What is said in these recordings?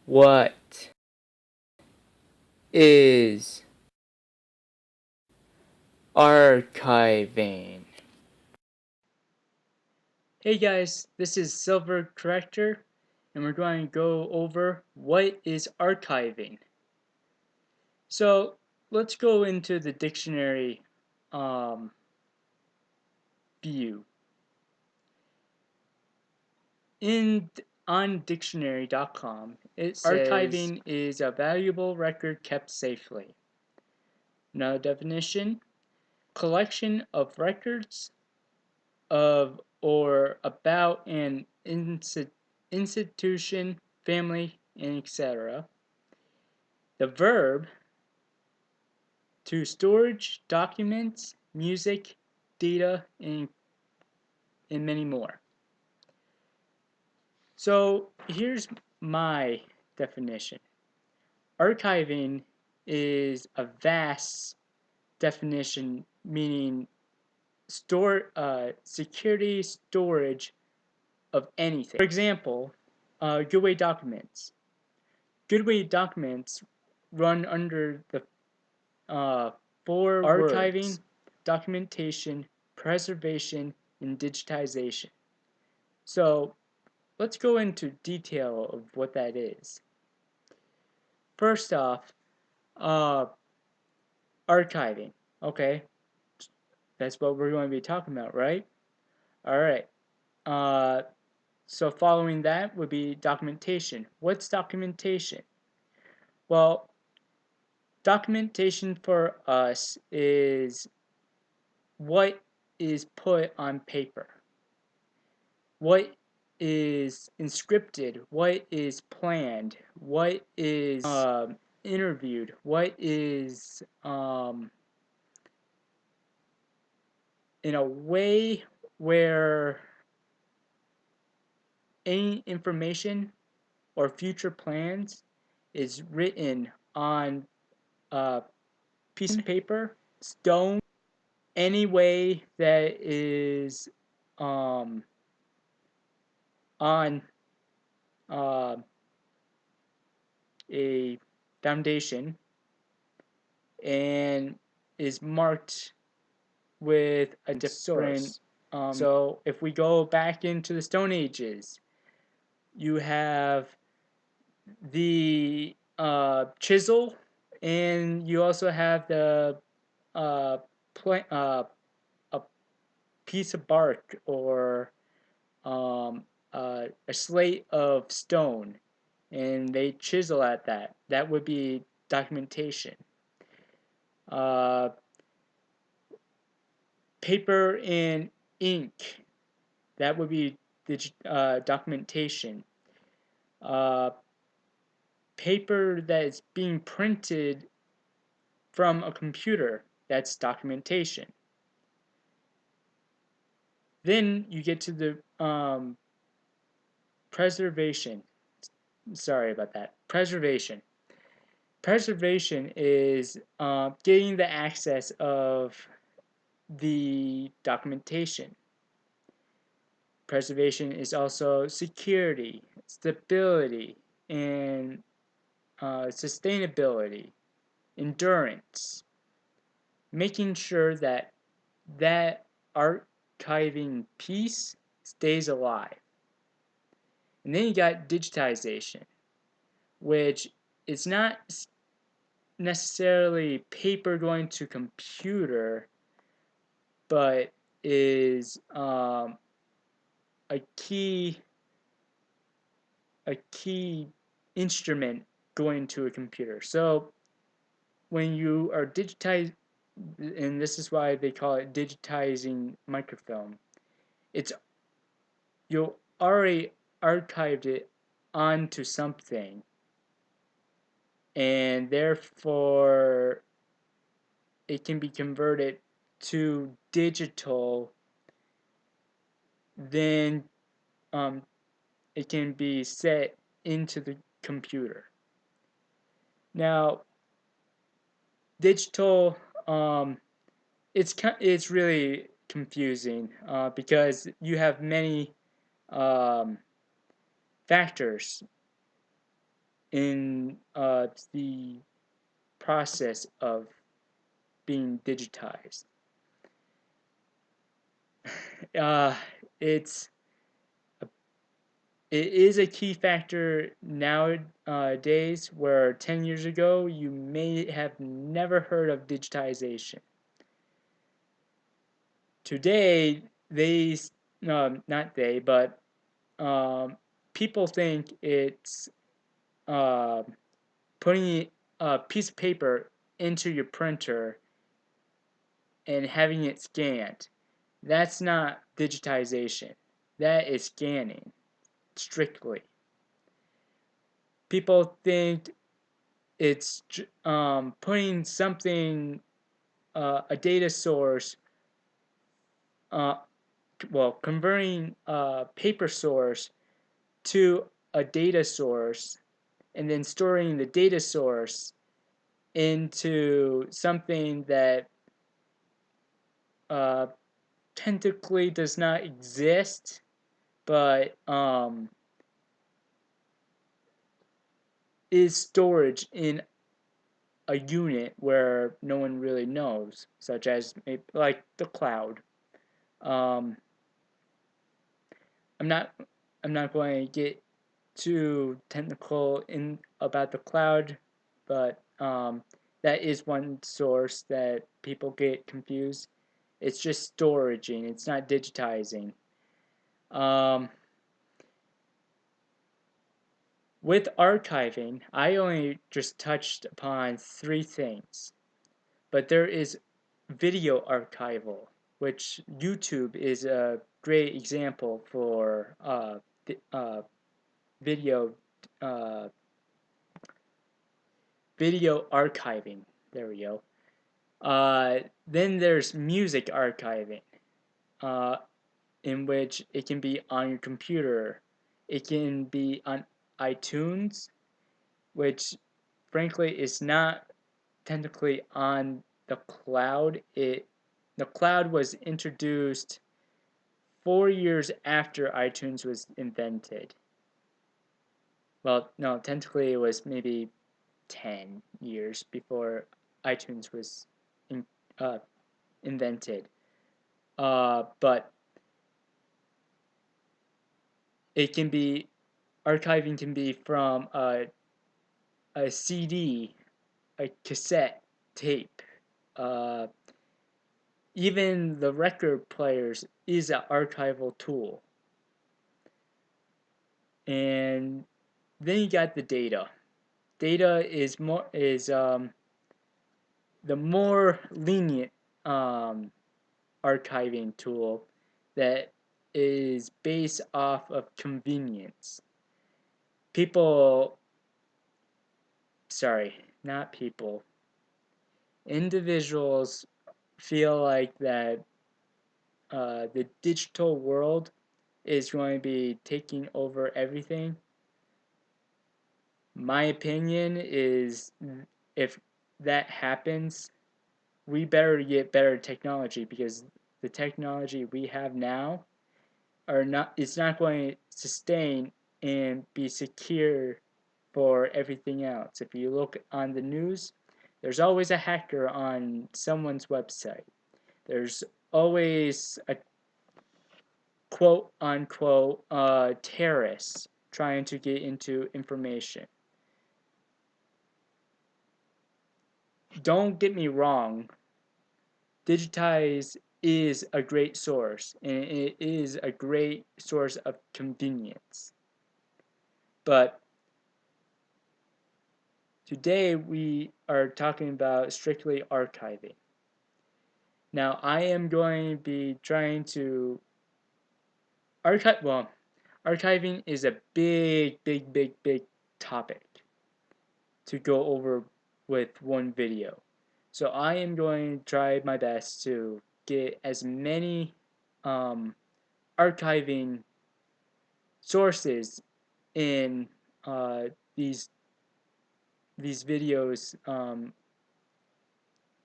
What is archiving? Hey guys, this is Silver Corrector, and we're going to go over what is archiving. So let's go into the dictionary view. On dictionary.com, it says archiving is a valuable record kept safely. Another definition: collection of records of or about an institution, family, and etc. The verb: to storage documents, music, data, and many more. So here's my definition. Archiving is a vast definition, meaning security storage of anything. For example, Goodway documents. Goodway documents run under the four archiving, words: documentation, preservation, and digitization. So let's go into detail of what that is. First off, archiving. Okay, that's what we're going to be talking about, right? All right. So following that would be documentation. What's documentation? Well, documentation for us is what is put on paper, what is inscripted, what is planned, what is interviewed, what is in a way where any information or future plans is written on a piece of paper, stone, any way that is on a foundation and is marked with a different so if we go back into the Stone Ages, you have the chisel, and you also have the a piece of bark or a slate of stone, and they chisel at that. That would be documentation. Paper and ink, that would be documentation. Paper that is being printed from a computer, that's documentation. Then you get to the preservation. Sorry about that. Preservation. Preservation is getting the access of the documentation. Preservation is also security, stability, and sustainability, endurance, making sure that that archiving piece stays alive. And then you got digitization, which is not necessarily paper going to computer, but is a key instrument going to a computer. So when you are digitized, and this is why they call it digitizing microfilm, it's you already archived it onto something, and therefore it can be converted to digital. Then it can be set into the computer. Now, digital, it's really confusing because you have many factors. in the process of being digitized. Uh, it's it is a key factor nowadays, where 10 years ago you may have never heard of digitization. Today, not they, but people think it's uh, putting a piece of paper into your printer and having it scanned. That's not digitization. That is scanning, strictly. People think it's putting something, a data source, uh, converting a paper source to a data source, and then storing the data source into something that uh, technically does not exist, but is storage in a unit where no one really knows, such as like the cloud. Um, I'm not I'm not going to get too technical in about the cloud, but that is one source that people get confused. It's just storaging. It's not digitizing. Um, with archiving, I only just touched upon 3 things, but there is video archival, which YouTube is a great example for video uh, video archiving. There we go. Then there's music archiving, uh, in which it can be on your computer. It can be on iTunes, which frankly is not technically on the cloud. The cloud was introduced 4 years after iTunes was invented. Well, no, technically it was maybe 10 years before iTunes was in, uh, invented. But it can be archiving can be from a CD, a cassette tape. Uh, Even the record players is an archival tool. And then you got the data. Data is the more lenient um, archiving tool that is based off of convenience. People, sorry, not people, individuals feel like that the digital world is going to be taking over everything. My opinion is, if that happens, we better get better technology, because the technology we have now it's not going to sustain and be secure for everything else. If you look on the news, there's always a hacker on someone's website. There's always a quote unquote terrorist trying to get into information. Don't get me wrong, Digitize is a great source, and it is a great source of convenience. But today we are talking about strictly archiving. Now I am going to be trying to archiving is a big topic to go over with one video. So I am going to try my best to get as many archiving sources in uh, these videos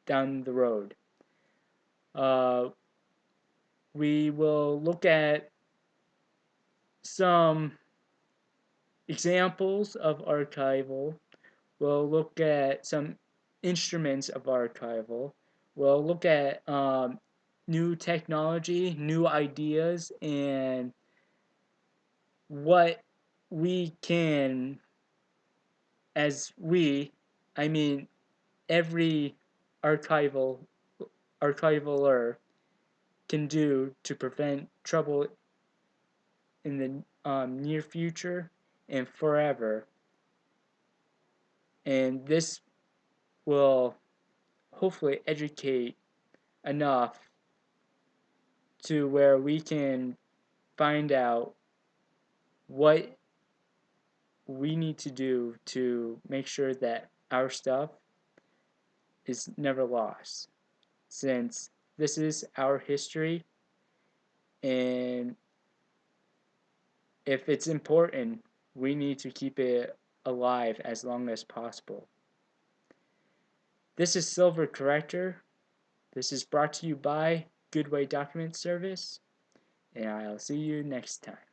down the road. Uh, we will look at some examples of archival. We'll look at some instruments of archival. We'll look at new technology, new ideas, and what we can, I mean every archivaler can do to prevent trouble in the near future and forever. And this will hopefully educate enough to where we can find out what we need to do to make sure that our stuff is never lost, since this is our history, and if it's important, we need to keep it alive as long as possible. This is Silver Corrector. This is brought to you by Goodway Document Service, and I'll see you next time.